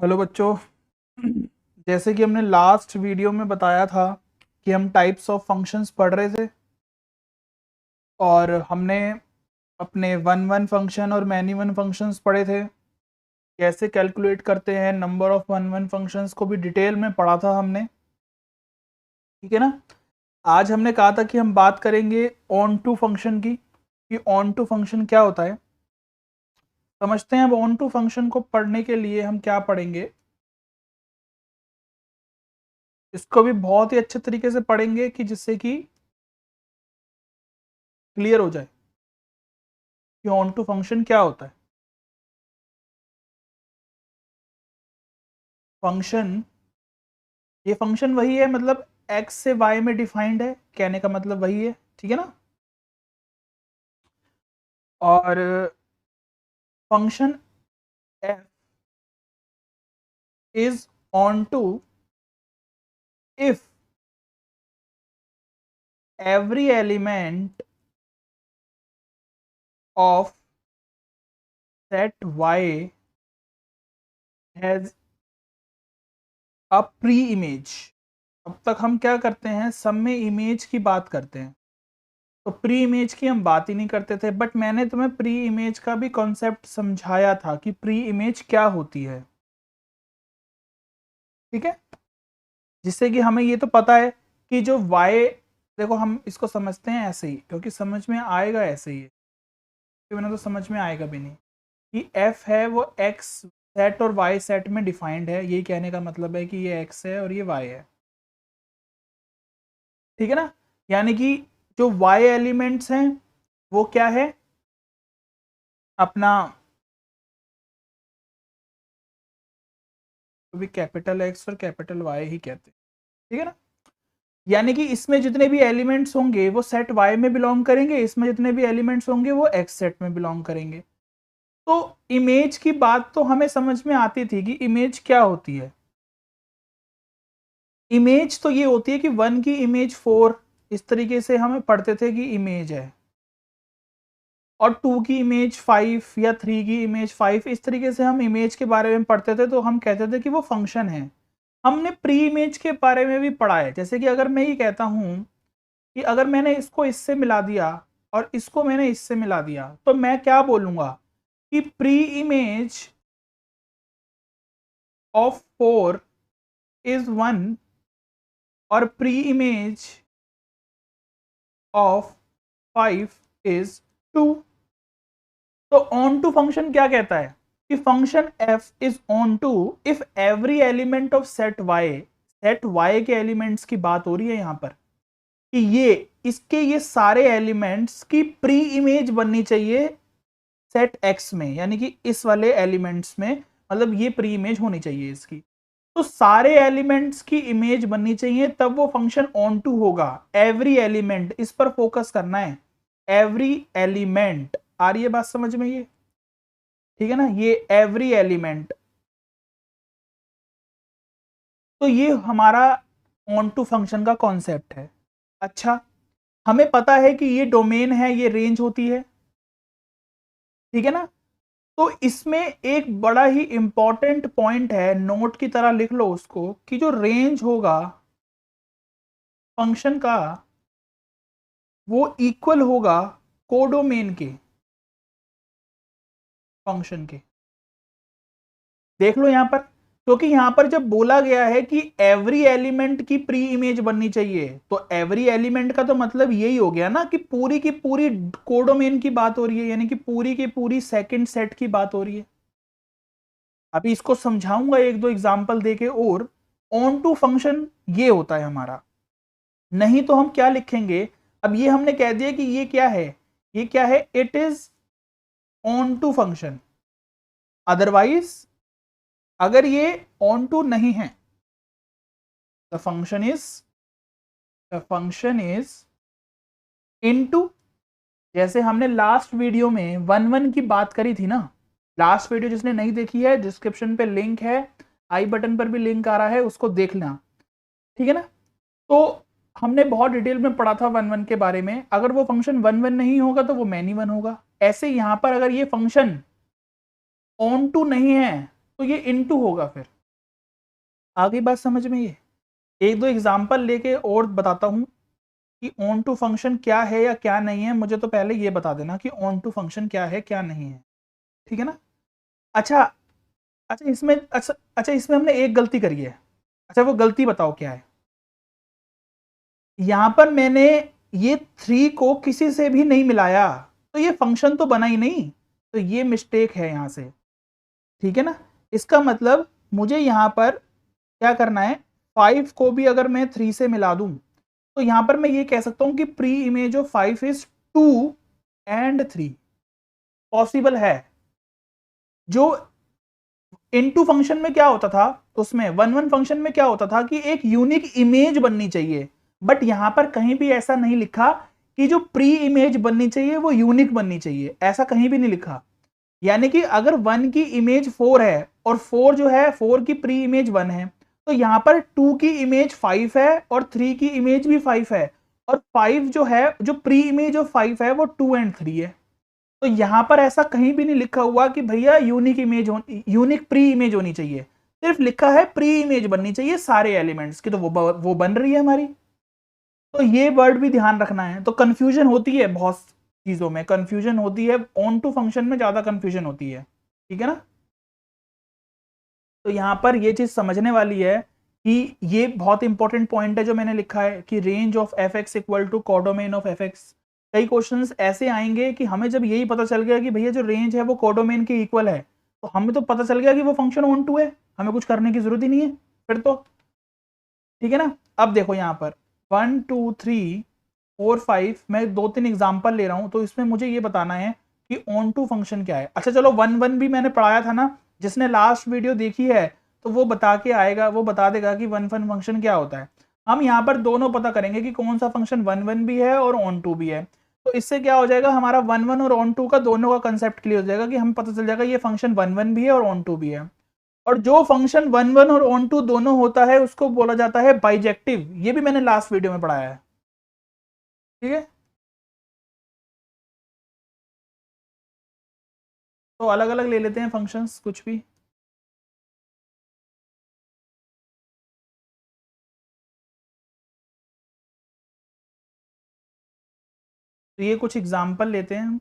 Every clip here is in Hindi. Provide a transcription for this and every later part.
हेलो बच्चों। जैसे कि हमने लास्ट वीडियो में बताया था कि हम टाइप्स ऑफ फंक्शंस पढ़ रहे थे और हमने अपने वन वन फंक्शन और मैनी वन फंक्शंस पढ़े थे। कैसे कैलकुलेट करते हैं number of one one functions को भी डिटेल में पढ़ा था हमने। ठीक है ना। आज हमने कहा था कि हम बात करेंगे ऑन टू फंक्शन की, कि ऑन टू फंक्शन क्या होता है। समझते हैं अब ऑन टू फंक्शन को पढ़ने के लिए हम क्या पढ़ेंगे। इसको भी बहुत ही अच्छे तरीके से पढ़ेंगे कि जिससे कि क्लियर हो जाए कि ऑन टू फंक्शन क्या होता है। फंक्शन, ये फंक्शन वही है, मतलब x से y में डिफाइंड है, कहने का मतलब वही है। ठीक है ना। और function f is onto if every element of set y has a preimage. अब तक हम क्या करते हैं, सब में इमेज की बात करते हैं, तो प्री इमेज की हम बात ही नहीं करते थे। बट मैंने तुम्हें प्री इमेज का भी कॉन्सेप्ट समझाया था कि प्री इमेज क्या होती है। ठीक है। जिससे कि हमें ये तो पता है कि जो y, देखो हम इसको समझते हैं ऐसे ही क्योंकि समझ में आएगा ऐसे ही है, कि मैंने तो समझ में आएगा भी नहीं कि f है वो x सेट और y सेट में डिफाइंड है। यही कहने का मतलब है कि ये x है और ये y है। ठीक है ना। यानी कि जो y एलिमेंट्स हैं वो क्या है, अपना तो भी कैपिटल X और कैपिटल Y ही कहते हैं। ठीक है ना। यानी कि इसमें जितने भी एलिमेंट्स होंगे वो सेट Y में बिलोंग करेंगे, इसमें जितने भी एलिमेंट्स होंगे वो X सेट में बिलोंग करेंगे। तो इमेज की बात तो हमें समझ में आती थी कि इमेज क्या होती है। इमेज तो ये होती है कि 1 की इमेज 4, इस तरीके से हमें पढ़ते थे कि इमेज है, और 2 की इमेज 5 या 3 की इमेज 5, इस तरीके से हम इमेज के बारे में पढ़ते थे, तो हम कहते थे कि वो फंक्शन है। हमने प्री इमेज के बारे में भी पढ़ा है। जैसे कि अगर मैं ये कहता हूं कि अगर मैंने इसको इससे मिला दिया और इसको मैंने इससे मिला दिया, तो मैं क्या बोलूंगा कि प्री इमेज ऑफ 4 इज 1 और प्री इमेज ऑफ 5 इज 2। तो ऑन टू फंक्शन क्या कहता है कि function f is onto if every element of set y, set y के एलिमेंट्स की बात हो रही है यहां पर, कि ये सारे एलिमेंट्स की प्री इमेज बननी चाहिए सेट x में, यानी कि इस वाले एलिमेंट्स में, मतलब ये प्री इमेज होनी चाहिए इसकी। तो सारे एलिमेंट्स की इमेज बननी चाहिए तब वो फंक्शन ऑन टू होगा। एवरी एलिमेंट, इस पर फोकस करना है। एवरी एलिमेंट, आ रही है बात समझ में ये। ठीक है ना, ये एवरी एलिमेंट। तो ये हमारा ऑन टू फंक्शन का कॉन्सेप्ट है। अच्छा, हमें पता है कि ये डोमेन है, ये रेंज होती है। ठीक है ना। तो इसमें एक बड़ा ही इंपॉर्टेंट पॉइंट है, नोट की तरह लिख लो उसको, कि जो रेंज होगा फंक्शन का वो इक्वल होगा कोडोमेन के फंक्शन के। देख लो यहां पर, क्योंकि यहां पर जब बोला गया है कि एवरी एलिमेंट की प्री इमेज बननी चाहिए, तो एवरी एलिमेंट का तो मतलब यही हो गया ना कि पूरी की पूरी कोडोमेन की बात हो रही है, यानी कि पूरी की पूरी सेकंड सेट की बात हो रही है। अभी इसको समझाऊंगा एक दो एग्जांपल देके। और ऑन टू फंक्शन ये होता है हमारा। नहीं तो हम क्या लिखेंगे, अब ये हमने कह दिया कि ये क्या है, ये क्या है, it is onto function. Otherwise अगर ये ऑन टू नहीं है, द फंक्शन इज इनटू। जैसे हमने लास्ट वीडियो में वन वन की बात करी थी ना, लास्ट वीडियो जिसने नहीं देखी है डिस्क्रिप्शन पे लिंक है, आई बटन पर भी लिंक आ रहा है, उसको देख लेना। ठीक है ना। तो हमने बहुत डिटेल में पढ़ा था वन वन के बारे में। अगर वो फंक्शन वन वन नहीं होगा तो वो मैनी वन होगा। ऐसे यहां पर अगर ये फंक्शन ऑन टू नहीं है तो ये इनटू होगा। फिर आ गई बात समझ में? ये एक दो एग्जांपल लेके और बताता हूं कि ऑन टू फंक्शन क्या है या क्या नहीं है। मुझे तो पहले ये बता देना कि ऑन टू फंक्शन क्या है क्या नहीं है, ठीक है ना? अच्छा अच्छा इसमें अच्छा इसमें हमने एक गलती करी है। अच्छा वो गलती बताओ क्या है? यहां पर मैंने ये 3 को किसी से भी नहीं मिलाया, तो ये फंक्शन तो बना ही नहीं। तो ये मिस्टेक है यहां से, ठीक है ना? इसका मतलब मुझे यहां पर क्या करना है, 5 को भी अगर मैं 3 से मिला दूं तो यहां पर मैं ये कह सकता हूं कि pre image of 5 is 2 and 3 possible है। जो इनटू फंक्शन में क्या होता था, उसमें वन वन फंक्शन में क्या होता था कि एक यूनिक इमेज बननी चाहिए, बट यहां पर कहीं भी ऐसा नहीं लिखा कि जो प्री इमेज बननी चाहिए वो यूनिक बननी चाहिए, ऐसा कहीं भी नहीं लिखा। यानी कि अगर 1 की इमेज 4 है और 4 जो है 4 की प्री इमेज 1 है, तो यहां पर 2 की इमेज 5 है और 3 की इमेज भी 5 है, और 5 जो है जो प्री इमेज ऑफ 5 है वो 2 एंड 3 है। तो यहां पर ऐसा कहीं भी नहीं लिखा हुआ कि भैया unique image unique pre image होनी चाहिए, सिर्फ लिखा है प्री इमेज बननी चाहिए सारे एलिमेंट्स की, तो वो बन रही है हमारी। तो ये वर्ड भी ध्यान रखना है। तो कंफ्यूजन होती है, बहुत चीजों में कंफ्यूजन होती है, ऑन टू फंक्शन में ज्यादा कंफ्यूजन होती है, ठीक है ना? तो यहां पर ये चीज समझने वाली है कि ये बहुत इंपॉर्टेंट पॉइंट है जो मैंने लिखा है कि range of f x equal to codomain of f x. कई क्वेश्चंस ऐसे आएंगे कि हमें जब यही पता चल गया कि भैया जो रेंज है वो कोडोमेन के इक्वल है, तो हमें तो पता चल गया कि वो फंक्शन ऑन टू है, हमें कुछ करने की जरूरत ही नहीं है फिर तो, ठीक है ना? अब देखो यहाँ पर 1 2 3 4 5 मैं 2-3 एग्जाम्पल ले रहा हूं, तो इसमें मुझे ये बताना है कि ऑन टू फंक्शन क्या है। अच्छा चलो 1 1 भी मैंने पढ़ाया था ना, जिसने लास्ट वीडियो देखी है तो वो बता के आएगा, वो बता देगा कि 1 1 फंक्शन क्या होता है। हम यहाँ पर दोनों पता करेंगे कि कौन सा फंक्शन 1 1 भी है और ऑन टू भी है। तो इससे क्या हो जाएगा, हमारा 1 1 और ऑन टू का दोनों का कंसेप्ट क्लियर हो जाएगा कि हमें पता चल जाएगा ये फंक्शन 1 1 भी है और ऑन टू भी है। और जो फंक्शन 1 1 और ऑन टू दोनों होता है उसको बोला जाता है बाइजेक्टिव। ये भी मैंने लास्ट वीडियो में पढ़ाया है, ठीक है? तो अलग अलग ले लेते हैं फंक्शंस कुछ भी। तो ये कुछ एग्जाम्पल लेते हैं हम,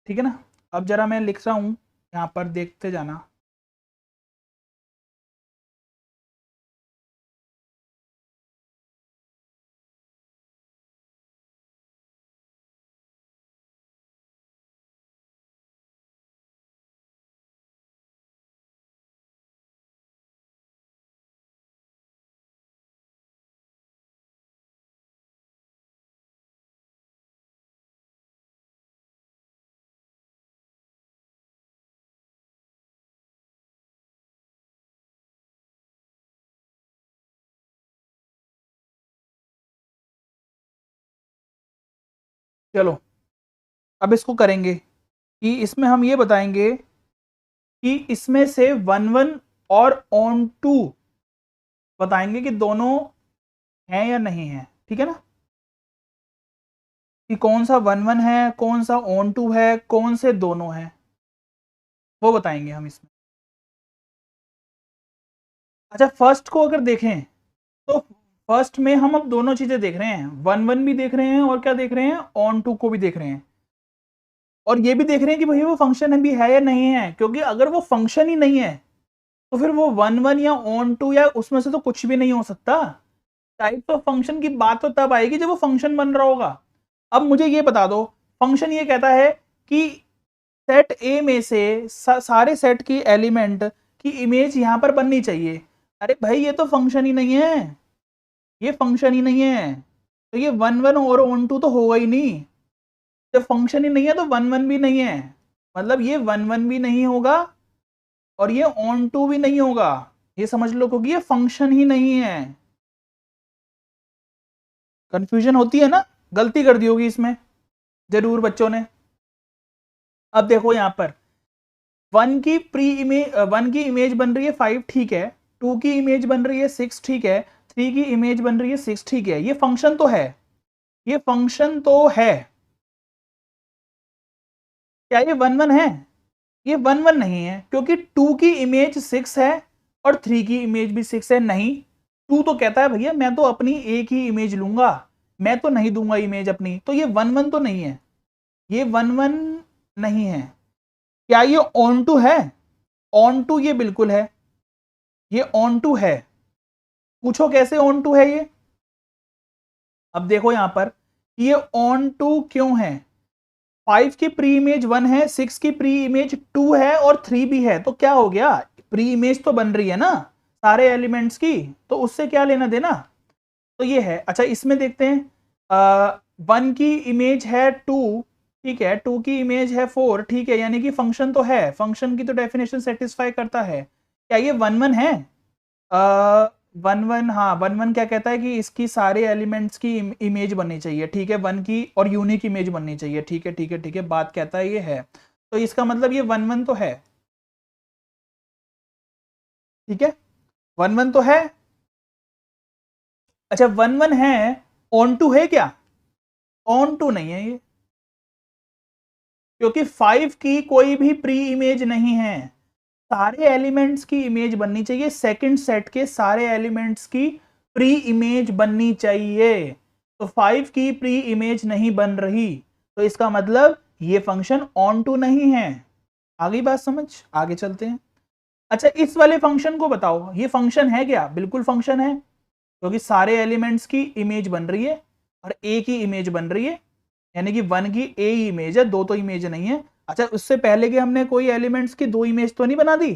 ठीक है ना? अब जरा मैं लिख रहा हूं, यहाँ पर देखते जाना। चलो अब इसको करेंगे कि इसमें हम ये बताएंगे कि इसमें से 1 1 और ऑन टू बताएंगे कि दोनों हैं या नहीं है, ठीक है ना? कि कौन सा 1 1 है, कौन सा ऑन टू है, कौन से दोनों हैं, वो बताएंगे हम इसमें। अच्छा फर्स्ट को अगर देखें तो फर्स्ट में हम अब दोनों चीजें देख रहे हैं, 1 1 भी देख रहे हैं और क्या देख रहे हैं, ऑन टू को भी देख रहे हैं, और ये भी देख रहे हैं कि भाई वो फंक्शन भी है या नहीं है। क्योंकि अगर वो फंक्शन ही नहीं है तो फिर वो 1 1 या ऑन टू या उसमें से तो कुछ भी नहीं हो सकता। टाइप ऑफ फंक्शन की बात तो तब आएगी जब वो फंक्शन बन रहा होगा। अब मुझे ये बता दो, फंक्शन ये कहता है कि सेट ए में से सारे सेट की एलिमेंट की इमेज यहां पर बननी चाहिए। अरे भाई ये तो फंक्शन ही नहीं है, ये फंक्शन ही नहीं है, तो ये 1 1 और ऑन टू तो होगा ही नहीं। जब फंक्शन ही नहीं है तो 1 1 भी नहीं है, मतलब ये 1 1 भी नहीं होगा और ये ऑन टू भी नहीं होगा, ये समझ लो, क्योंकि ये फंक्शन ही नहीं है। कंफ्यूजन होती है ना, गलती कर दी होगी इसमें जरूर बच्चों ने। अब देखो यहां पर 1 की इमेज बन रही है 5, ठीक है, 2 की इमेज बन रही है 6, ठीक है, 3 की इमेज बन रही है 6, ठीक है, ये फंक्शन तो है, ये फंक्शन तो है। क्या ये 1 1 है? ये 1 1 नहीं है, क्योंकि 2 की इमेज 6 है और 3 की इमेज भी 6 है। नहीं, 2 तो कहता है भैया मैं तो अपनी एक ही इमेज लूंगा, मैं तो नहीं दूंगा इमेज अपनी, तो ये 1 1 तो नहीं है, ये 1 1 नहीं है। क्या ये ऑन टू है? ऑन टू ये बिल्कुल है, ये ऑन टू है। पूछो कैसे ऑन टू है ये? अब देखो यहां पर ये ऑन टू क्यों है? 5 की प्री इमेज 1 है, 6 की प्री इमेज 2 है और 3 भी है, तो क्या हो गया? प्री इमेज तो बन रही है ना सारे एलिमेंट्स की, तो उससे क्या लेना देना? तो ये है। अच्छा इसमें देखते हैं, 1 की इमेज है 2, ठीक है, 2 की इमेज है 4, ठीक है, यानी कि फंक्शन तो है, फंक्शन की तो डेफिनेशन सेटिस्फाई करता है। क्या ये 1 1 है? 1 1, हाँ 1 1 क्या कहता है कि इसकी सारे एलिमेंट्स की इमेज बननी चाहिए, ठीक है, 1 की और यूनिक इमेज बननी चाहिए, ठीक है ठीक है ठीक है, बात कहता है ये है, तो इसका मतलब ये 1 1 तो है, ठीक है, 1 1 तो है। अच्छा 1 1 है, ऑन टू है क्या? ऑन टू नहीं है ये, क्योंकि 5 की कोई भी प्री इमेज नहीं है, सारे एलिमेंट्स की इमेज बननी चाहिए, सेकंड सेट के सारे एलिमेंट्स की प्री इमेज बननी चाहिए, तो 5 की प्री इमेज नहीं बन रही, तो इसका मतलब ये फंक्शन ऑन टू नहीं है। आ गई बात समझ? आगे चलते हैं। अच्छा इस वाले फंक्शन को बताओ, ये फंक्शन है क्या? बिल्कुल फंक्शन है, क्योंकि सारे एलिमेंट्स की इमेज बन रही है और एक ही इमेज बन रही है, यानी कि 1 की ए ही इमेज है, दो तो इमेज नहीं है। अच्छा उससे पहले कि हमने कोई एलिमेंट्स की दो इमेज तो नहीं बना दी,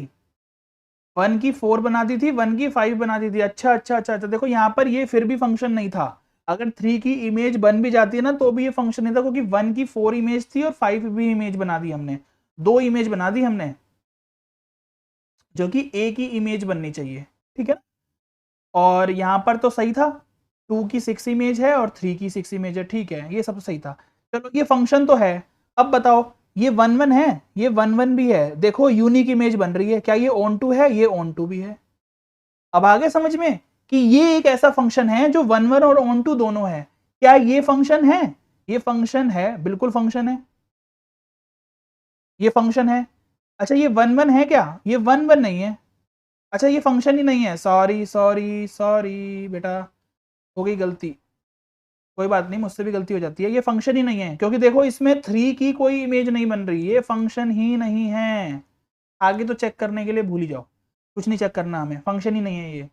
1 की 4 बना दी थी, 1 की 5 बना दी थी। अच्छा अच्छा अच्छा अच्छा, देखो यहाँ पर ये फिर भी फंक्शन नहीं था, अगर 3 की इमेज बन भी जाती है ना तो भी ये फंक्शन नहीं था, क्योंकि 1 की 4 इमेज थी और 5 भी इमेज बना दी हमने, दो इमेज बना दी हमने, जो कि ए की इमेज बननी चाहिए, ठीक है। और यहाँ पर तो सही था, 2 की 6 इमेज है और 3 की 6 इमेज है, ठीक है, ये सब सही था। चलो ये फंक्शन तो है, अब बताओ ये 1 1 है, ये 1 1 भी है, देखो यूनिक इमेज बन रही है, क्या ये ऑन टू है? ये ऑन टू भी है। अब आगे समझ में कि ये एक ऐसा फंक्शन है जो 1 1 और ऑन टू दोनों है। क्या ये फंक्शन है? ये फंक्शन है, बिल्कुल फंक्शन है, ये फंक्शन है। अच्छा ये 1 1 है क्या? ये 1 1 नहीं है। अच्छा ये फंक्शन ही नहीं है, सॉरी सॉरी सॉरी बेटा, हो गई गलती, कोई बात नहीं, मुझसे भी गलती हो जाती है, ये फंक्शन ही नहीं है, क्योंकि देखो इसमें 3 की कोई इमेज नहीं बन रही, ये फंक्शन ही नहीं है। आगे तो चेक करने के लिए भूल ही जाओ, कुछ नहीं चेक करना हमें, फंक्शन ही नहीं है ये।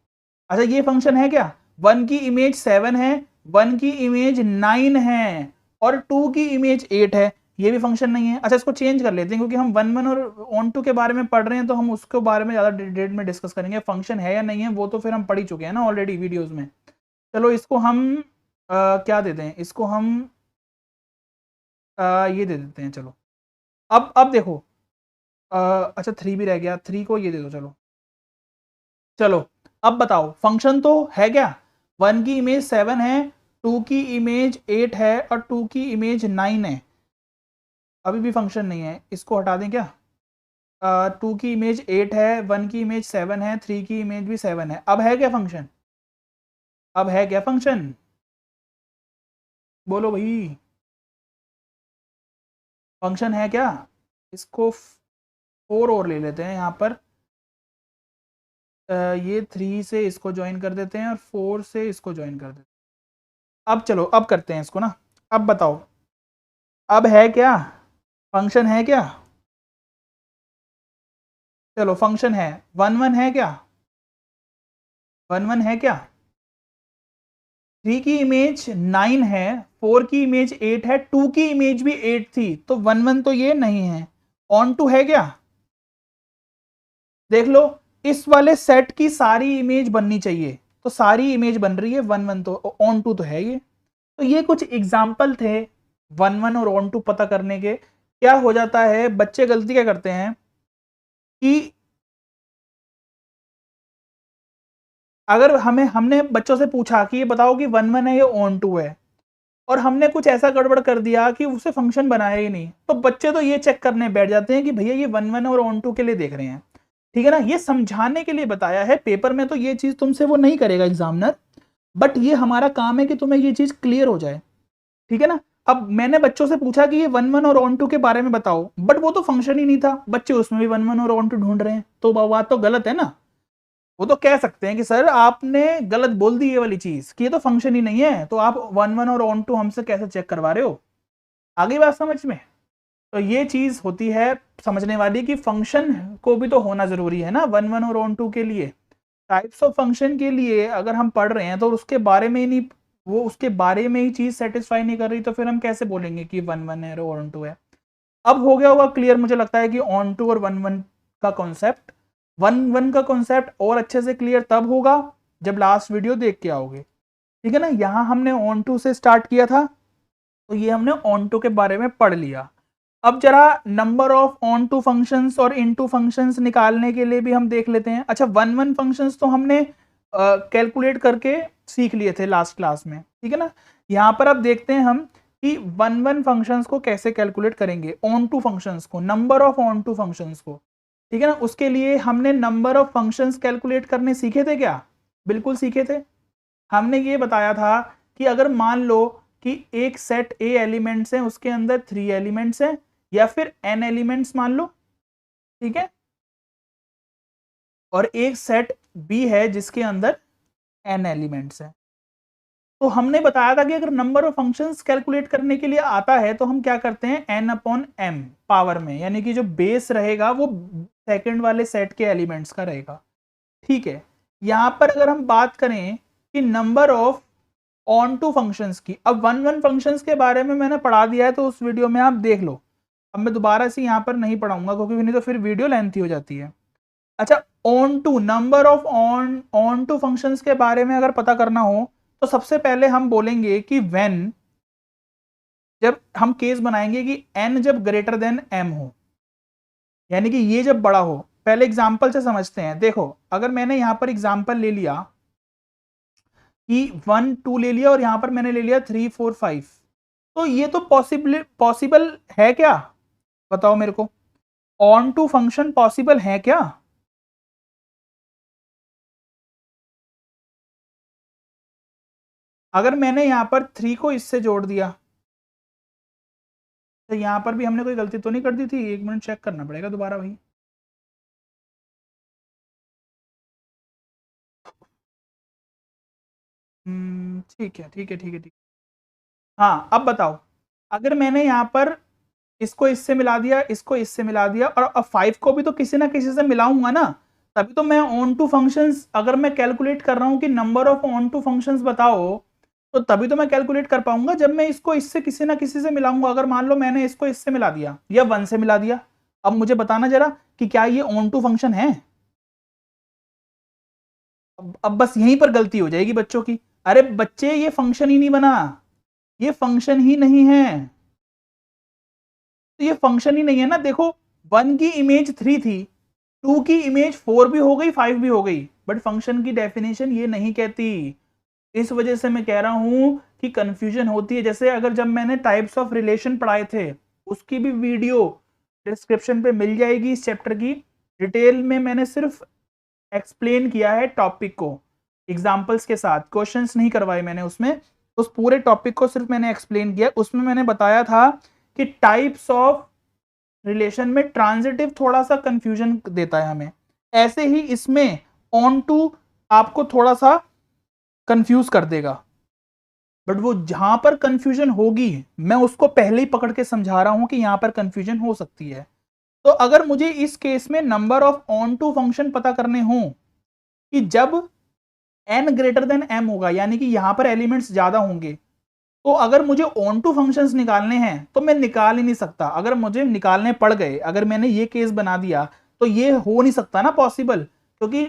अच्छा ये फंक्शन है क्या? 1 की इमेज 7 है, 1 की इमेज 9 है और 2 की इमेज 8 है, ये भी फंक्शन नहीं है। अच्छा इसको चेंज कर लेते हैं, क्योंकि हम 1 1 और ऑन टू के बारे में पढ़ रहे हैं, तो हम उसके बारे में ज़्यादा डिटेल में डिस्कस करेंगे, फंक्शन है या नहीं है वो तो फिर हम पढ़ ही चुके हैं ना ऑलरेडी वीडियोज़ में। चलो इसको हम क्या देते हैं, इसको हम ये दे देते हैं, चलो। अब देखो, अच्छा 3 भी रह गया, 3 को ये दे दो, चलो चलो। अब बताओ फंक्शन तो है क्या? 1 की इमेज 7 है, 2 की इमेज 8 है और 2 की इमेज 9 है, अभी भी फंक्शन नहीं है, इसको हटा दें क्या? 2 की इमेज 8 है, 1 की इमेज 7 है, 3 की इमेज भी 7 है, अब है क्या फंक्शन? अब है क्या फंक्शन? बोलो भाई, फंक्शन है क्या? इसको 4 और ले लेते हैं यहाँ पर, ये 3 से इसको ज्वाइन कर देते हैं और 4 से इसको ज्वाइन कर देते हैं। अब चलो अब करते हैं इसको ना, अब बताओ अब है क्या? फंक्शन है क्या? चलो फंक्शन है, 1 1 है क्या? 1 1 है क्या? 3 की इमेज 9 है, 4 की इमेज 8 है, 2 की इमेज भी 8 थी, तो 1 1 तो ये नहीं है। ऑन टू है क्या? देख लो, इस वाले सेट की सारी इमेज बननी चाहिए, तो सारी इमेज बन रही है, 1 1 तो ऑन टू तो है ये। तो ये कुछ एग्जाम्पल थे 1 1 और ऑन टू पता करने के। क्या हो जाता है, बच्चे गलती क्या करते हैं कि अगर हमने बच्चों से पूछा कि ये बताओ कि 1 1 है या ऑन टू है, और हमने कुछ ऐसा गड़बड़ कर दिया कि उसे फंक्शन बनाया ही नहीं, तो बच्चे तो ये चेक करने बैठ जाते हैं कि भैया ये 1 1 और ऑन टू के लिए देख रहे हैं, ठीक है ना, ये समझाने के लिए बताया है, पेपर में तो ये चीज तुमसे वो नहीं करेगा एग्जामिनर, बट ये हमारा काम है कि तुम्हें ये चीज क्लियर हो जाए, ठीक है ना। अब मैंने बच्चों से पूछा कि ये 1 1 और ऑन टू के बारे में बताओ, बट वो तो फंक्शन ही नहीं था, बच्चे उसमें भी 1 1 और ऑन टू ढूंढ रहे हैं, तो बात तो गलत है ना। वो तो कह सकते हैं कि सर आपने गलत बोल दी ये वाली चीज कि ये तो फंक्शन ही नहीं है, तो आप 1 1 और ऑन टू हमसे कैसे चेक करवा रहे हो। आगे बात समझ में। तो ये चीज होती है समझने वाली कि फंक्शन को भी तो होना जरूरी है ना 1 1 और ऑन टू के लिए। टाइप्स ऑफ फंक्शन के लिए अगर हम पढ़ रहे हैं तो उसके बारे में ही नहीं, वो उसके बारे में ही चीज सेटिस्फाई नहीं कर रही, तो फिर हम कैसे बोलेंगे कि 1 1 है और ऑन टू है। अब हो गया होगा क्लियर मुझे लगता है कि ऑन टू और 1 1 का कॉन्सेप्ट, 1 1 का कॉन्सेप्ट और अच्छे से क्लियर तब होगा जब लास्ट वीडियो देख के आओगे। ठीक है ना, यहां हमने ऑन टू से स्टार्ट किया था, तो ये हमने ऑन टू के बारे में पढ़ लिया। अब जरा number of onto functions और इन टू फंक्शंस निकालने के लिए भी हम देख लेते हैं। अच्छा 1 1 फंक्शंस तो हमने कैलकुलेट करके सीख लिए थे लास्ट क्लास में, ठीक है ना। यहाँ पर अब देखते हैं हम कि 1 1 फंक्शंस को कैसे कैलकुलेट करेंगे, ऑन टू फंक्शंस को, number of onto functions को, ठीक है ना। उसके लिए हमने नंबर ऑफ फंक्शंस कैलकुलेट करने सीखे थे क्या? बिल्कुल सीखे थे। हमने ये बताया था कि अगर मान लो कि एक सेट ए एलिमेंट्स है, उसके अंदर 3 एलिमेंट्स हैं या फिर n एलिमेंट्स मान लो, ठीक है, और एक सेट बी है जिसके अंदर n एलिमेंट्स हैं, तो हमने बताया था कि अगर नंबर ऑफ फंक्शंस कैलकुलेट करने के लिए आता है तो हम क्या करते हैं n अपॉन m पावर में, यानी कि जो बेस रहेगा वो सेकंड वाले सेट के एलिमेंट्स का रहेगा। ठीक है, यहां पर अगर हम बात करें कि number of onto functions की, अब 1 1 फंक्शंस के बारे में मैंने पढ़ा दिया है तो उस वीडियो में आप देख लो, अब मैं दोबारा से यहाँ पर नहीं पढ़ाऊंगा क्योंकि नहीं तो फिर वीडियो लेंथी हो जाती है। अच्छा onto, number of onto functions के बारे में अगर पता करना हो तो सबसे पहले हम बोलेंगे कि व्हेन, जब हम केस बनाएंगे कि n जब ग्रेटर देन m हो, यानी कि ये जब बड़ा हो। पहले एग्जांपल से समझते हैं, देखो अगर मैंने यहां पर एग्जांपल ले लिया कि 1 2 ले लिया और यहां पर मैंने ले लिया 3 4 5, तो ये तो पॉसिबल है क्या? बताओ मेरे को, ऑन टू फंक्शन पॉसिबल है क्या? अगर मैंने यहां पर 3 को इससे जोड़ दिया तो यहां पर भी हमने कोई गलती तो नहीं कर दी थी? 1 मिनट चेक करना पड़ेगा दोबारा भाई। ठीक है ठीक है ठीक है ठीक। हाँ अब बताओ, अगर मैंने यहाँ पर इसको इससे मिला दिया, इसको इससे मिला दिया, और अब 5 को भी तो किसी ना किसी से मिलाऊंगा ना, तभी तो मैं ऑन टू फंक्शंस, अगर मैं कैलकुलेट कर रहा हूँ कि number of onto functions बताओ, तो तभी तो मैं कैलकुलेट कर पाऊंगा जब मैं इसको इससे किसी ना किसी से मिलाऊंगा। अगर मान लो मैंने इसको इससे मिला दिया या 1 से मिला दिया, अब मुझे बताना जरा कि क्या ये ऑन टू फंक्शन है? अब बस यहीं पर गलती हो जाएगी बच्चों की। अरे बच्चे ये फंक्शन ही नहीं बना, ये फंक्शन ही नहीं है, तो ये फंक्शन ही नहीं है ना। देखो 1 की इमेज 3 थी, 2 की इमेज 4 भी हो गई 5 भी हो गई, बट फंक्शन की डेफिनेशन ये नहीं कहती। इस वजह से मैं कह रहा हूं कि कंफ्यूजन होती है। जैसे अगर जब मैंने टाइप्स ऑफ रिलेशन पढ़ाए थे, उसकी भी वीडियो डिस्क्रिप्शन पे मिल जाएगी, इस चैप्टर की डिटेल में मैंने सिर्फ एक्सप्लेन किया है टॉपिक को एग्जाम्पल्स के साथ, क्वेश्चंस नहीं करवाए मैंने उसमें, उस पूरे टॉपिक को सिर्फ मैंने एक्सप्लेन किया। उसमें मैंने बताया था कि टाइप्स ऑफ रिलेशन में ट्रांजिटिव थोड़ा सा कंफ्यूजन देता है हमें, ऐसे ही इसमें ऑन टू आपको थोड़ा सा कंफ्यूज कर देगा, बट वो जहां पर कंफ्यूजन होगी मैं उसको पहले ही पकड़ के समझा रहा हूं कि यहां पर कंफ्यूजन हो सकती है। तो अगर मुझे इस केस में number of onto function पता करने हो कि जब n ग्रेटर देन m होगा, यानी कि यहां पर एलिमेंट्स ज्यादा होंगे, तो अगर मुझे ऑन टू फंक्शंस निकालने हैं तो मैं निकाल ही नहीं सकता। अगर मुझे निकालने पड़ गए, अगर मैंने ये केस बना दिया, तो ये हो नहीं सकता ना पॉसिबल, क्योंकि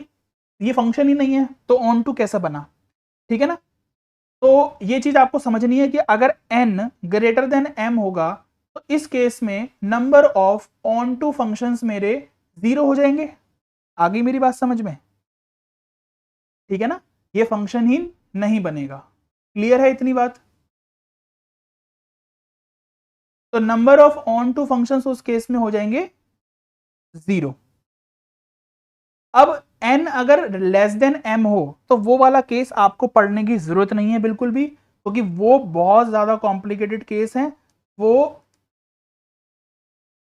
ये फंक्शन ही नहीं है, तो ऑन टू कैसा बना? ठीक है ना। तो ये चीज आपको समझनी है कि अगर n ग्रेटर देन m होगा तो इस केस में number of onto functions मेरे 0 हो जाएंगे। आ गई मेरी बात समझ में? ठीक है ना, ये फंक्शन ही नहीं बनेगा। क्लियर है इतनी बात? तो number of onto functions उस केस में हो जाएंगे 0। अब n अगर लेस देन m हो तो वो वाला केस आपको पढ़ने की जरूरत नहीं है बिल्कुल भी, क्योंकि वो बहुत ज़्यादा कॉम्प्लिकेटेड केस हैं। वो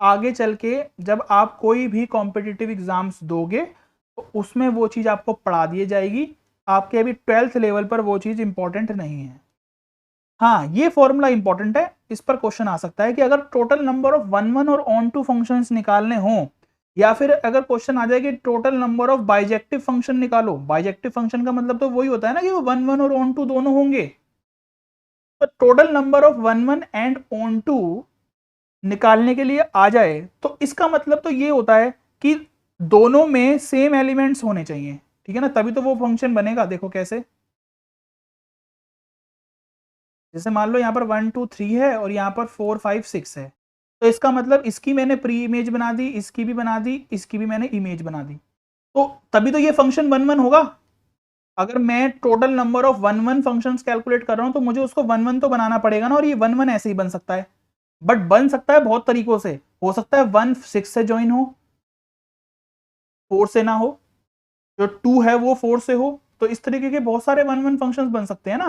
आगे चल के जब आप कोई भी कॉम्पिटिटिव एग्जाम्स दोगे तो उसमें वो चीज़ आपको पढ़ा दी जाएगी। आपके अभी 12th लेवल पर वो चीज़ इंपॉर्टेंट नहीं है। हाँ, ये फॉर्मूला इंपॉर्टेंट है, इस पर क्वेश्चन आ सकता है कि अगर total number of one one और ऑन टू फंक्शंस निकालने हों, या फिर अगर क्वेश्चन आ जाए कि total number of bijective function निकालो। बाइजेक्टिव फंक्शन का मतलब तो वही होता है ना कि वो वन वन और ऑन टू दोनों होंगे। तो total number of one one and onto निकालने के लिए आ जाए तो इसका मतलब तो ये होता है कि दोनों में सेम एलिमेंट्स होने चाहिए, ठीक है ना, तभी तो वो फंक्शन बनेगा। देखो कैसे, जैसे मान लो यहाँ पर 1 2 3 है और यहाँ पर 4 5 6 है, तो इसका मतलब इसकी मैंने प्री इमेज बना दी, इसकी भी बना दी, इसकी भी मैंने इमेज बना दी, तो तभी तो ये फंक्शन वन वन होगा। अगर मैं total number of one one functions calculate कर रहा हूं तो मुझे उसको वन वन तो बनाना पड़ेगा ना, और ये वन वन ऐसे ही बन सकता है, बट बन सकता है बहुत तरीकों से। हो सकता है 1 6 से ज्वाइन हो, 4 से ना हो, जो 2 है वो 4 से हो, तो इस तरीके के बहुत सारे वन वन फंक्शंस बन सकते हैं ना।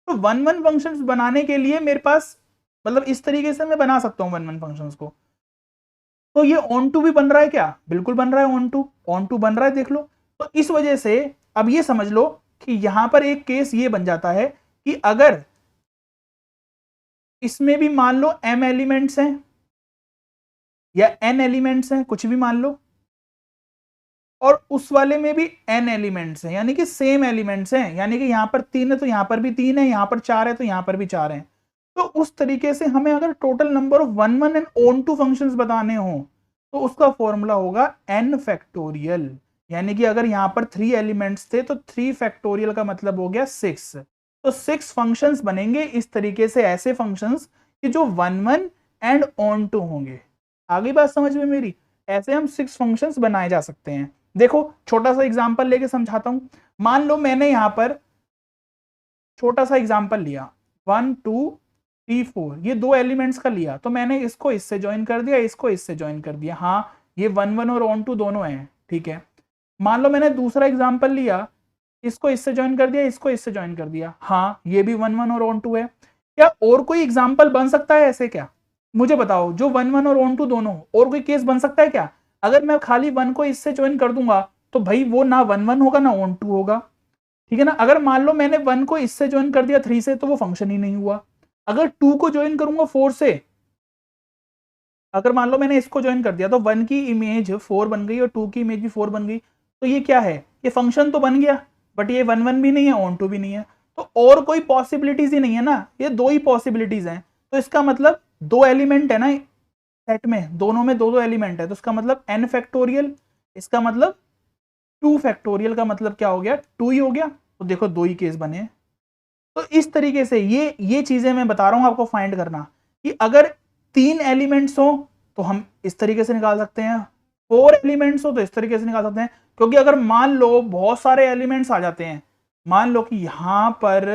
तो वन वन फंक्शंस बनाने के लिए मेरे पास मतलब इस तरीके से मैं बना सकता हूँ वन वन फंक्शंस को। तो ये ऑन टू भी बन रहा है क्या? बिल्कुल बन रहा है, ऑन टू बन रहा है, देख लो। तो इस वजह से अब ये समझ लो कि यहां पर एक केस ये बन जाता है कि अगर इसमें भी मान लो m एलिमेंट्स हैं या n एलिमेंट्स हैं, कुछ भी मान लो, और उस वाले में भी n एलिमेंट्स हैं, यानी कि सेम एलिमेंट्स हैं, यानी कि यहां पर 3 है तो यहां पर भी 3 है, यहां पर 4 है तो यहां पर भी 4 है। तो उस तरीके से हमें अगर total number of one one and onto functions बताने हो तो उसका फॉर्मूला होगा n फैक्टोरियल। यानी कि अगर यहां पर 3 एलिमेंट्स थे तो 3 फैक्टोरियल का मतलब हो गया 6। तो 6 फंक्शंस बनेंगे इस तरीके से, ऐसे फंक्शंस कि जो one one and onto होंगे। आगे बात समझ में मेरी? ऐसे हम 6 फंक्शंस बनाए जा सकते हैं। देखो छोटा सा एग्जांपल लेके समझाता हूं। मान लो मैंने यहां पर छोटा सा एग्जांपल लिया, 1 2 3 4, ये दो एलिमेंट्स का लिया, तो मैंने इसको इससे ज्वाइन कर दिया, इसको इससे ज्वाइन कर दिया। हाँ, ये वन वन और ऑन टू दोनों हैं, ठीक है। मान लो मैंने दूसरा एग्जांपल लिया, इसको इससे ज्वाइन कर दिया, इसको इससे ज्वाइन कर दिया। हाँ, ये भी वन वन और ऑन टू है। क्या और कोई एग्जाम्पल बन सकता है ऐसे? क्या मुझे बताओ, जो वन वन और ऑन टू दोनों हो, और कोई केस बन सकता है क्या? अगर मैं खाली वन को इससे ज्वाइन कर दूंगा तो भाई वो ना वन वन होगा ना ऑन टू होगा, ठीक है ना। अगर मान लो मैंने वन को इससे ज्वाइन कर दिया 3 से, तो वो फंक्शन ही नहीं हुआ। अगर 2 को ज्वाइन करूंगा 4 से, अगर मान लो मैंने इसको ज्वाइन कर दिया तो 1 की इमेज 4 बन गई और 2 की इमेज भी 4 बन गई, तो ये क्या है? ये फंक्शन तो बन गया, बट ये वन वन भी नहीं है, ऑन टू भी नहीं है। तो और कोई पॉसिबिलिटीज ही नहीं है ना, ये दो ही पॉसिबिलिटीज हैं। तो इसका मतलब दो एलिमेंट है ना सेट में, दोनों में दो दो एलिमेंट है, तो इसका मतलब n फैक्टोरियल, इसका मतलब 2 फैक्टोरियल का मतलब क्या हो गया? 2 ही हो गया। तो देखो दो ही केस बने। तो इस तरीके से ये चीजें मैं बता रहा हूं आपको फाइंड करना, कि अगर 3 एलिमेंट्स हो तो हम इस तरीके से निकाल सकते हैं, 4 एलिमेंट्स हो तो इस तरीके से निकाल सकते हैं। क्योंकि अगर मान लो बहुत सारे एलिमेंट्स आ जाते हैं, मान लो कि यहां पर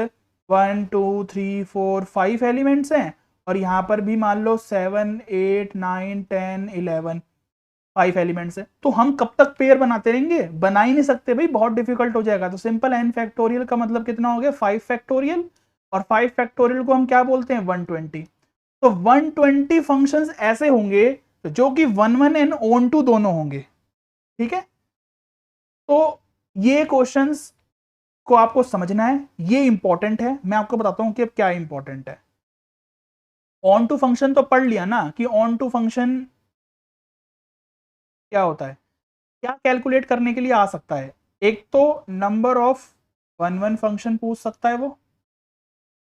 1 2 3 4 5 एलिमेंट्स हैं और यहां पर भी मान लो 7 8 9 10 11 5 एलिमेंट्स है, तो हम कब तक पेयर बनाते रहेंगे? बना ही नहीं सकते भाई, बहुत डिफिकल्ट हो जाएगा। तो सिंपल n फैक्टोरियल का मतलब कितना हो गया? 5 फैक्टोरियल, और 5 फैक्टोरियल को हम क्या बोलते हैं? 120। तो 120 फंक्शंस ऐसे होंगे जो कि one one and onto दोनों होंगे, ठीक है। तो ये क्वेश्चंस को आपको समझना है, ये इंपॉर्टेंट है। मैं आपको बताता हूं कि अब क्या इंपॉर्टेंट है। ऑन टू फंक्शन तो पढ़ लिया ना कि ऑन टू फंक्शन क्या होता है, क्या कैलकुलेट करने के लिए आ सकता है। एक तो number of one one function पूछ सकता है वो,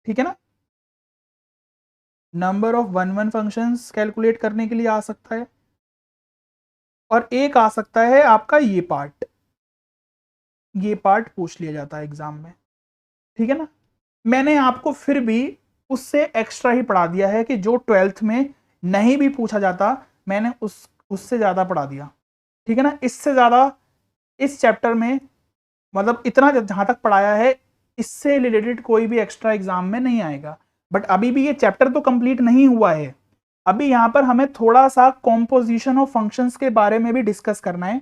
ठीक है ना, number of one one functions calculate करने के लिए आ सकता है। और एक आ सकता है आपका ये पार्ट पूछ लिया जाता है एग्जाम में, ठीक है ना। मैंने आपको फिर भी उससे एक्स्ट्रा ही पढ़ा दिया है कि जो 12th में नहीं भी पूछा जाता, मैंने उससे ज्यादा पढ़ा दिया, ठीक है ना। इससे ज्यादा इस चैप्टर में मतलब इतना जहां तक पढ़ाया है, इससे रिलेटेड कोई भी एक्स्ट्रा एग्जाम में नहीं आएगा। बट अभी भी ये चैप्टर तो कंप्लीट नहीं हुआ है। अभी यहाँ पर हमें थोड़ा सा कॉम्पोजिशन ऑफ फंक्शंस के बारे में भी डिस्कस करना है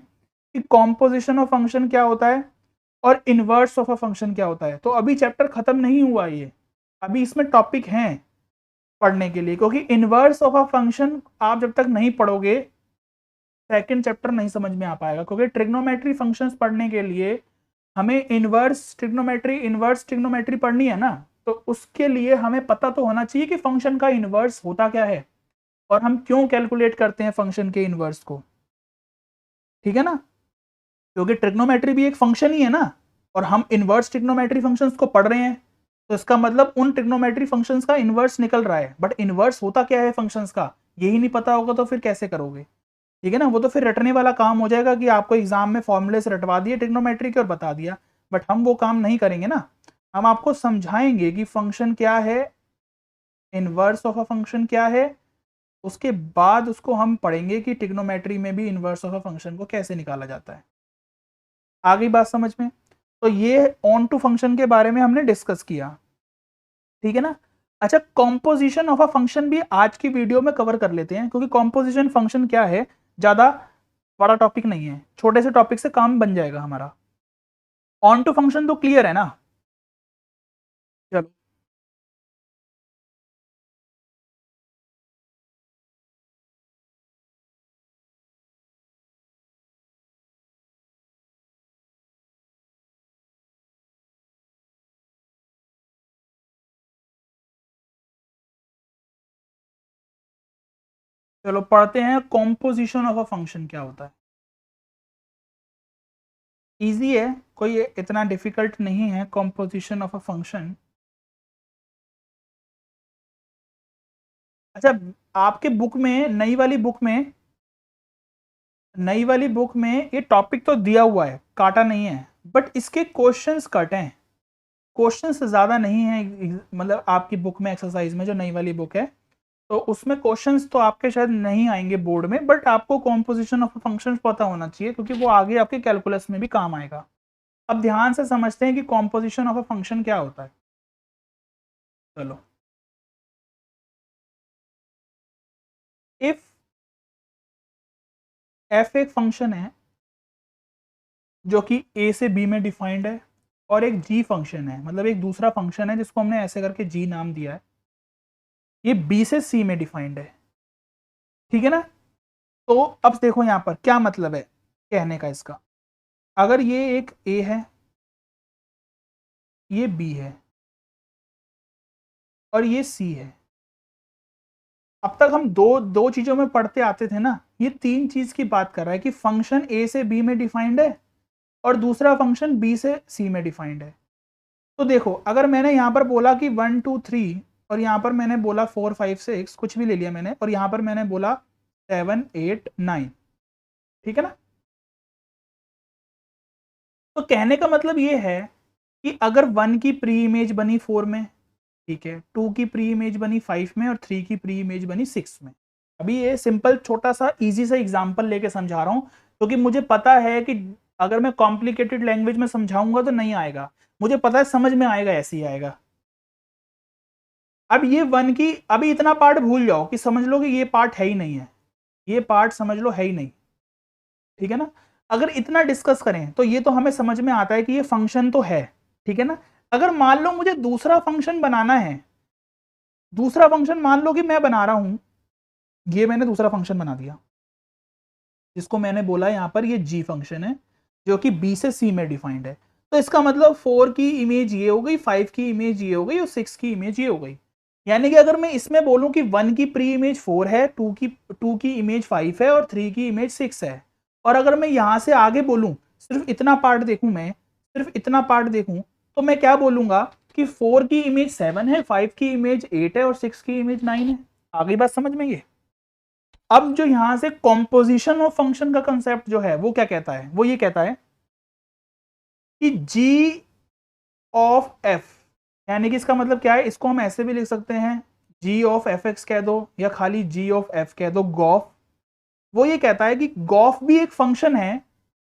कि कॉम्पोजिशन ऑफ फंक्शन क्या होता है और इनवर्स ऑफ अ फंक्शन क्या होता है। तो अभी चैप्टर खत्म नहीं हुआ है ये, अभी इसमें टॉपिक हैं पढ़ने के लिए, क्योंकि इनवर्स ऑफ अ फंक्शन आप जब तक नहीं पढ़ोगे सेकंड चैप्टर नहीं समझ में आ पाएगा, क्योंकि ट्रिग्नोमेट्री फंक्शंस पढ़ने के लिए हमें इनवर्स ट्रिग्नोमेट्री पढ़नी है ना, तो उसके लिए हमें पता तो होना चाहिए कि फंक्शन का इनवर्स होता क्या है और हम क्यों कैलकुलेट करते हैं फंक्शन के इनवर्स को, ठीक है ना, क्योंकि ट्रिग्नोमेट्री भी एक फंक्शन ही है ना, और हम इनवर्स ट्रिग्नोमेट्री फंक्शंस को पढ़ रहे हैं, तो इसका मतलब उन ट्रिग्नोमेट्री फंक्शंस का इनवर्स निकल रहा है, बट इनवर्स होता क्या है फंक्शंस का यही नहीं पता होगा तो फिर कैसे करोगे, ठीक है ना, वो तो फिर रटने वाला काम हो जाएगा कि आपको एग्जाम में फॉर्मूले से रटवा दिए ट्रिग्नोमेट्री के और बता दिया, बट हम वो काम नहीं करेंगे ना, हम आपको समझाएंगे कि फंक्शन क्या है, इनवर्स ऑफ अ फंक्शन क्या है, उसके बाद उसको हम पढ़ेंगे कि ट्रिग्नोमेट्री में भी इनवर्स ऑफ अ फंक्शन को कैसे निकाला जाता है। आ गई बात समझ में? तो ये ऑन टू फंक्शन के बारे में हमने डिस्कस किया, ठीक है ना। अच्छा, कॉम्पोजिशन ऑफ अ फंक्शन भी आज की वीडियो में कवर कर लेते हैं, क्योंकि कॉम्पोजिशन फंक्शन क्या है, ज्यादा बड़ा टॉपिक नहीं है, छोटे से टॉपिक से काम बन जाएगा हमारा। ऑन टू फंक्शन तो क्लियर है ना? चलो, चलो पढ़ते हैं कॉम्पोजिशन ऑफ अ फंक्शन क्या होता है। इजी है, कोई इतना डिफिकल्ट नहीं है कॉम्पोजिशन ऑफ अ फंक्शन। अच्छा, आपके बुक में नई वाली बुक में ये टॉपिक तो दिया हुआ है, काटा नहीं है, बट इसके क्वेश्चंस कटे हैं, क्वेश्चंस ज्यादा नहीं है, मतलब आपकी बुक में एक्सरसाइज में जो नई वाली बुक है तो उसमें क्वेश्चंस तो आपके शायद नहीं आएंगे बोर्ड में, बट आपको कॉम्पोजिशन ऑफ फंक्शंस पता होना चाहिए, क्योंकि वो आगे आपके कैलकुलस में भी काम आएगा। अब ध्यान से समझते हैं कि कॉम्पोजिशन ऑफ अ फंक्शन क्या होता है। चलो, इफ एफ एक फंक्शन है जो कि ए से बी में डिफाइंड है, और एक जी फंक्शन है, मतलब एक दूसरा फंक्शन है जिसको हमने ऐसे करके जी नाम दिया है, ये बी से सी में डिफाइंड है, ठीक है ना। तो अब देखो यहाँ पर क्या मतलब है कहने का इसका, अगर ये एक ए है, ये बी है और ये सी है, अब तक हम दो दो चीजों में पढ़ते आते थे ना, ये तीन चीज की बात कर रहा है कि फंक्शन ए से बी में डिफाइंड है और दूसरा फंक्शन बी से सी में डिफाइंड है। तो देखो, अगर मैंने यहां पर बोला कि 1 2 3 और यहां पर मैंने बोला 4 5 6 कुछ भी ले लिया मैंने, और यहां पर मैंने बोला 7 8 9, ठीक है ना, तो कहने का मतलब ये है कि अगर 1 की प्री इमेज बनी 4 में, ठीक है, 2 की प्री इमेज बनी 5 में और 3 की प्री इमेज बनी 6 में। अभी ये सिंपल छोटा सा इजी सा एग्जांपल लेके समझा रहा हूं, क्योंकि मुझे पता है कि अगर मैं कॉम्प्लिकेटेड लैंग्वेज में समझाऊंगा तो नहीं आएगा, मुझे पता है समझ में आएगा, ऐसे ही आएगा। अब ये 1 की, अभी इतना पार्ट भूल जाओ कि समझ लो कि ये पार्ट है ही नहीं है, ये पार्ट समझ लो है ही नहीं, ठीक है ना। अगर इतना डिस्कस करें तो ये तो हमें समझ में आता है कि ये फंक्शन तो है, ठीक है ना। अगर मान लो मुझे दूसरा फंक्शन बनाना है, दूसरा फंक्शन मान लो कि मैं बना रहा हूं, ये मैंने दूसरा फंक्शन बना दिया जिसको मैंने बोला यहां पर ये जी फंक्शन है जो कि बी से सी में डिफाइंड है, तो इसका मतलब 4 की इमेज ये हो गई, 5 की इमेज ये हो गई और 6 की इमेज ये हो गई। यानी कि अगर मैं इसमें बोलूं कि 1 की प्री इमेज 4 है, 2 की इमेज 5 है और 3 की इमेज 6 है, और अगर मैं यहां से आगे बोलूं, सिर्फ इतना पार्ट देखूं, मैं सिर्फ इतना पार्ट देखूं, तो मैं क्या बोलूंगा कि 4 की इमेज 7 है, 5 की इमेज 8 है और 6 की इमेज 9 है। आगे बात समझ में? ये अब जो यहां से कॉम्पोजिशन ऑफ फंक्शन का कंसेप्ट जो है वो क्या कहता है, वो ये कहता है कि जी ऑफ एफ, यानी कि इसका मतलब क्या है, इसको हम ऐसे भी लिख सकते हैं, जी ऑफ एफ एक्स कह दो या खाली जी ऑफ एफ कह दो, गॉफ। वो ये कहता है कि गॉफ भी एक फंक्शन है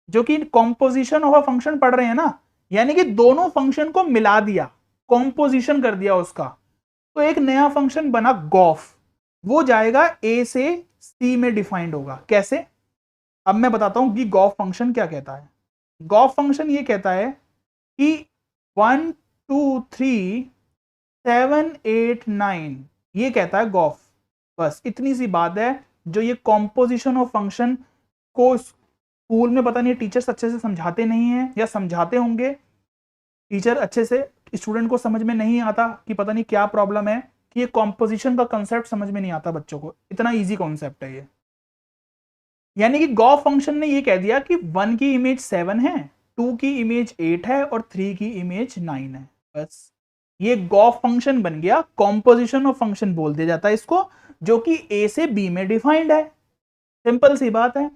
जो कि कॉम्पोजिशन ऑफ अ फंक्शन पढ़ रहे हैं ना, यानी कि दोनों फंक्शन को मिला दिया, कॉम्पोजिशन कर दिया उसका, तो एक नया फंक्शन बना गॉफ, वो जाएगा ए से सी में डिफाइंड होगा। कैसे? अब मैं बताता हूं कि गॉफ फंक्शन क्या कहता है। गॉफ फंक्शन ये कहता है कि 1 2 3 7 8 9 ये कहता है गॉफ। बस इतनी सी बात है। जो ये कॉम्पोजिशन ऑफ फंक्शन को स्कूल में पता नहीं टीचर्स अच्छे से समझाते नहीं है, या समझाते होंगे टीचर अच्छे से, स्टूडेंट को समझ में नहीं आता कि पता नहीं क्या प्रॉब्लम है कि ये कॉम्पोजिशन का कंसेप्ट समझ में नहीं आता बच्चों को। इतना इजी कॉन्सेप्ट है ये। यानी कि गॉफ फंक्शन ने ये कह दिया कि 1 की इमेज 7 है, 2 की इमेज 8 है और 3 की इमेज 9 है। बस ये गॉफ फंक्शन बन गया। कॉम्पोजिशन ऑफ फंक्शन बोल दिया जाता है इसको, जो कि ए से बी में डिफाइंड है। सिंपल सी बात है।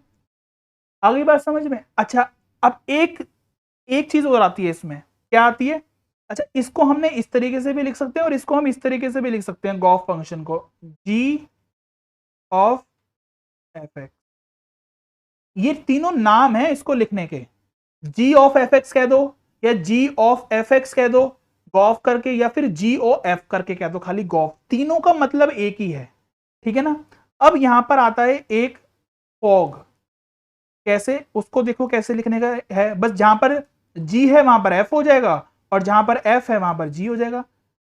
आगे बात समझ में? अच्छा, अब एक चीज और आती है इसमें। क्या आती है? अच्छा, इसको हमने इस तरीके से भी लिख सकते हैं और इसको हम इस तरीके से भी लिख सकते हैं, गॉफ फंक्शन को g ऑफ fx। ये तीनों नाम है इसको लिखने के। g ऑफ fx कह दो या g ऑफ fx कह दो गॉफ करके, या फिर g ओ f करके कह दो खाली गॉफ। तीनों का मतलब एक ही है, ठीक है ना। अब यहां पर आता है एक फॉग। कैसे? उसको देखो कैसे लिखने का है। बस जहां पर g है वहां पर f हो जाएगा, और जहां पर f है वहां पर g हो जाएगा,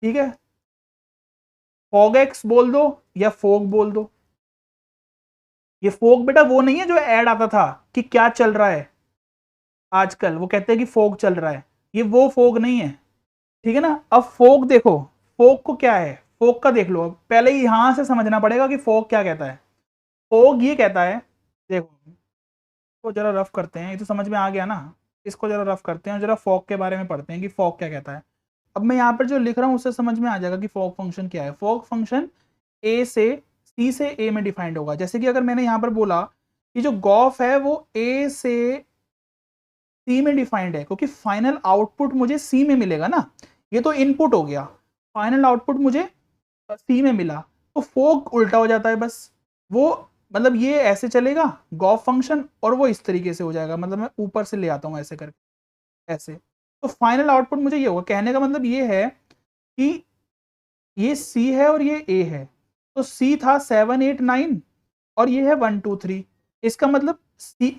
ठीक है। फॉग एक्स बोल दो या फोग बोल दो। ये फोग बेटा वो नहीं है जो ऐड आता था कि क्या चल रहा है आजकल, वो कहते हैं कि फोग चल रहा है, ये वो फोग नहीं है, ठीक है ना। अब फोग देखो, फोग को क्या है, फोग का देख लो। अब पहले यहां से समझना पड़ेगा कि फोग क्या कहता है। फोग ये कहता है, देखो इसको जरा रफ करते हैं, ये तो समझ में आ गया ना। इसको जरा रफ करते हैं, जरा फॉग के बारे में पढ़ते हैं कि फॉग क्या कहता है। अब मैं यहाँ पर जो लिख रहा हूँ उससे समझ में आ जाएगा कि फॉग फंक्शन क्या है। फॉग फंक्शन ए से सी से ए में डिफाइंड होगा। जैसे कि अगर मैंने यहाँ पर बोला कि जो गॉफ है वो ए से सी में डिफाइंड है, क्योंकि फाइनल आउटपुट मुझे सी में मिलेगा ना। ये तो इनपुट हो गया, फाइनल आउटपुट मुझे सी में मिला, तो फोग उल्टा हो जाता है। बस वो मतलब ये ऐसे चलेगा गॉफ फंक्शन, और वो इस तरीके से हो जाएगा। मतलब मैं ऊपर से ले आता हूँ ऐसे करके, ऐसे। तो फाइनल आउटपुट मुझे ये होगा। कहने का मतलब ये है कि ये C है और ये A है, तो C था 7 8 9 और ये है 1 2 3। इसका मतलब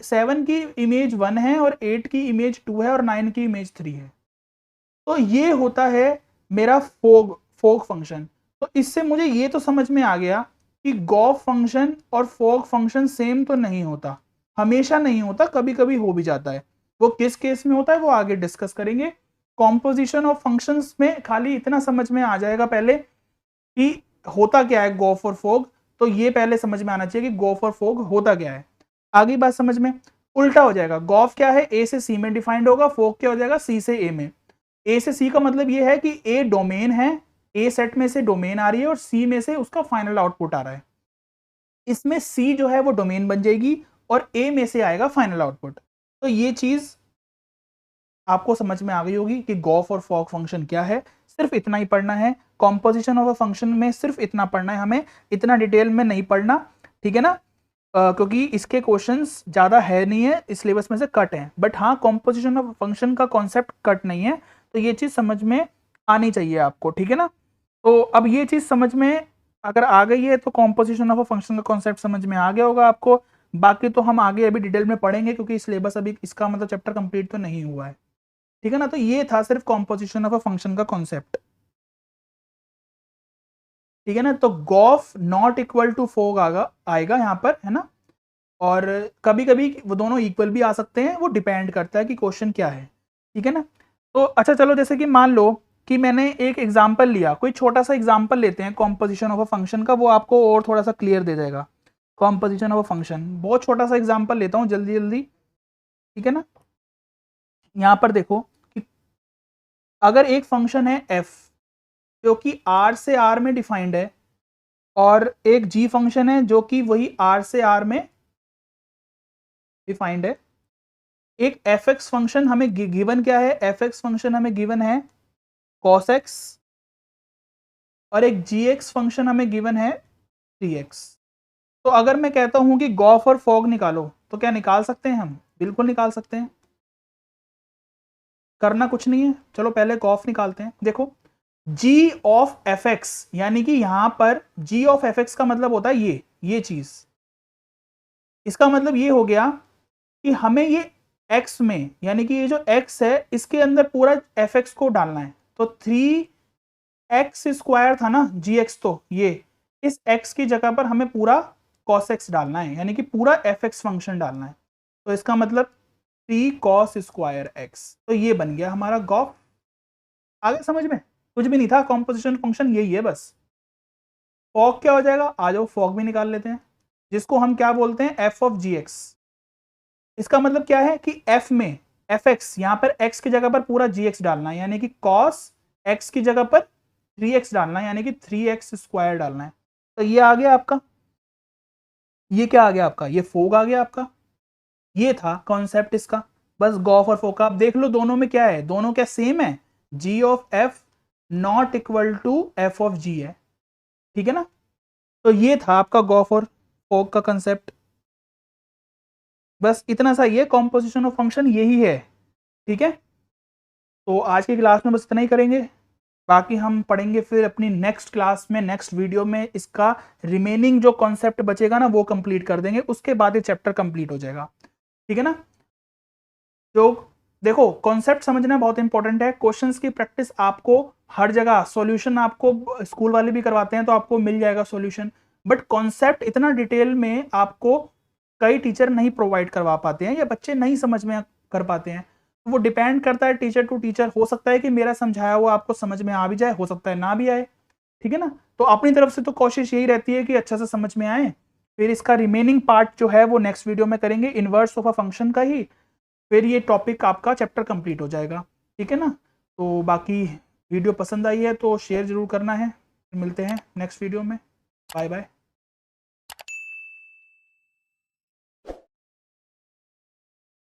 7 की इमेज 1 है और 8 की इमेज 2 है और 9 की इमेज 3 है। तो ये होता है मेरा फोग फंक्शन। तो इससे मुझे ये तो समझ में आ गया कि गॉफ फंक्शन और फोग फंक्शन सेम तो नहीं होता, हमेशा नहीं होता, कभी कभी हो भी जाता है। वो किस केस में होता है वो आगे डिस्कस करेंगे। कॉम्पोजिशन ऑफ फंक्शंस में खाली इतना समझ में आ जाएगा पहले कि होता क्या है गॉफ और फोग। तो ये पहले समझ में आना चाहिए कि गॉफ और फोग होता क्या है। आगे बात समझ में। उल्टा हो जाएगा, गॉफ क्या है ए से सी में डिफाइंड होगा, फोग क्या हो जाएगा सी से ए में। ए से सी का मतलब ये है कि ए डोमेन है, ए सेट में से डोमेन आ रही है और सी में से उसका फाइनल आउटपुट आ रहा है। इसमें सी जो है वो डोमेन बन जाएगी और ए में से आएगा फाइनल आउटपुट। तो ये चीज आपको समझ में आ गई होगी कि गॉफ और फॉग फंक्शन क्या है। सिर्फ इतना ही पढ़ना है। कॉम्पोजिशन ऑफ अ फंक्शन में सिर्फ इतना पढ़ना है हमें, इतना डिटेल में नहीं पढ़ना, ठीक है ना। क्योंकि इसके क्वेश्चंस ज़्यादा है नहीं है, इस सिलेबस में से कट हैं। बट हाँ, कॉम्पोजिशन ऑफ फंक्शन का कॉन्सेप्ट कट नहीं है, तो ये चीज़ समझ में आनी चाहिए आपको, ठीक है ना। तो अब ये चीज़ समझ में अगर आ गई है तो कॉम्पोजिशन ऑफ अ फंक्शन का कॉन्सेप्ट समझ में आ गया होगा आपको। बाकी तो हम आगे अभी डिटेल में पढ़ेंगे, क्योंकि सिलेबस अभी इसका मतलब चैप्टर कंप्लीट तो नहीं हुआ है, ठीक है ना। तो ये था सिर्फ कॉम्पोजिशन ऑफ अ फंक्शन का कॉन्सेप्ट, ठीक है ना। तो gof not equal to fog आएगा यहाँ पर, है ना। और कभी कभी वो दोनों इक्वल भी आ सकते हैं, वो डिपेंड करता है कि क्वेश्चन क्या है, ठीक है ना। तो अच्छा चलो, जैसे कि मान लो कि मैंने एक एग्जांपल लिया, कोई छोटा सा एग्जांपल लेते हैं कॉम्पोजिशन ऑफ अ फंक्शन का, वो आपको और थोड़ा सा क्लियर दे देगा। कॉम्पोजिशन ऑफ अ फंक्शन, बहुत छोटा सा एग्जांपल लेता हूँ जल्दी जल्दी, ठीक है ना। यहाँ पर देखो कि अगर एक फंक्शन है f जो कि r से r में डिफाइंड है, और एक g फंक्शन है जो कि वही r से r में डिफाइंड है। एक fx फंक्शन हमें गिवन क्या है, fx फंक्शन हमें गिवन है cos x, और एक gx फंक्शन हमें गिवन है 3x। तो अगर मैं कहता हूं कि गॉफ और फॉग निकालो, तो क्या निकाल सकते हैं हम? बिल्कुल निकाल सकते हैं, करना कुछ नहीं है। चलो पहले गॉफ निकालते हैं। देखो g ऑफ fx, यानी कि यहां पर g ऑफ fx का मतलब होता है ये चीज। इसका मतलब ये हो गया कि हमें ये x में, यानी कि ये जो x है इसके अंदर पूरा fx को डालना है। तो 3 एक्स स्क्वायर था ना जी एक्स, तो ये इस एक्स की जगह पर हमें पूरा कॉस एक्स डालना है, यानी कि पूरा एफ एक्स फंक्शन डालना है। तो इसका मतलब 3 कॉस स्क्वायर एक्स, तो ये बन गया हमारा गॉफ। आगे समझ में? कुछ भी नहीं था, कॉम्पोजिशन फंक्शन यही है बस। फॉग क्या हो जाएगा, आ जाओ फॉग भी निकाल लेते हैं, जिसको हम क्या बोलते हैं, एफ ऑफ जी एक्स। इसका मतलब क्या है कि एफ में एफ एक्स, यहां पर एक्स की जगह पर पूरा जी एक्स डालना है, यानी कि कॉस एक्स की जगह पर 3x डालना है, यानी कि 3x स्क्वायर डालना है। तो ये आ गया आपका, ये क्या आ गया आपका, ये फोग आ गया आपका। ये था कॉन्सेप्ट इसका। बस गॉफ और फोग का आप देख लो, दोनों में क्या है, दोनों क्या सेम है, g of f not equal to f of g है, ठीक है ना। तो ये था आपका गॉफ और फोग का कंसेप्ट। बस इतना सा ये कॉम्पोजिशन ऑफ फंक्शन यही है, ठीक है। तो आज की क्लास में बस इतना ही करेंगे, बाकी हम पढ़ेंगे फिर अपनी नेक्स्ट क्लास में, नेक्स्ट वीडियो में इसका रिमेनिंग जो कॉन्सेप्ट बचेगा ना वो कंप्लीट कर देंगे, उसके बाद ये चैप्टर कंप्लीट हो जाएगा, ठीक है ना। जो देखो कॉन्सेप्ट समझना बहुत इंपॉर्टेंट है, क्वेश्चंस की प्रैक्टिस आपको हर जगह, सॉल्यूशन आपको स्कूल वाले भी करवाते हैं तो आपको मिल जाएगा सॉल्यूशन, बट कॉन्सेप्ट इतना डिटेल में आपको कई टीचर नहीं प्रोवाइड करवा पाते हैं या बच्चे नहीं समझ में कर पाते हैं। वो डिपेंड करता है टीचर टू टीचर, हो सकता है कि मेरा समझाया हुआ आपको समझ में आ भी जाए, हो सकता है ना भी आए, ठीक है ना। तो अपनी तरफ से तो कोशिश यही रहती है कि अच्छा से समझ में आए। फिर इसका रिमेनिंग पार्ट जो है वो नेक्स्ट वीडियो में करेंगे, इनवर्स ऑफ अ फंक्शन का ही, फिर ये टॉपिक आपका चैप्टर कंप्लीट हो जाएगा, ठीक है ना। तो बाकी वीडियो पसंद आई है तो शेयर जरूर करना है, मिलते हैं नेक्स्ट वीडियो में, बाय बाय।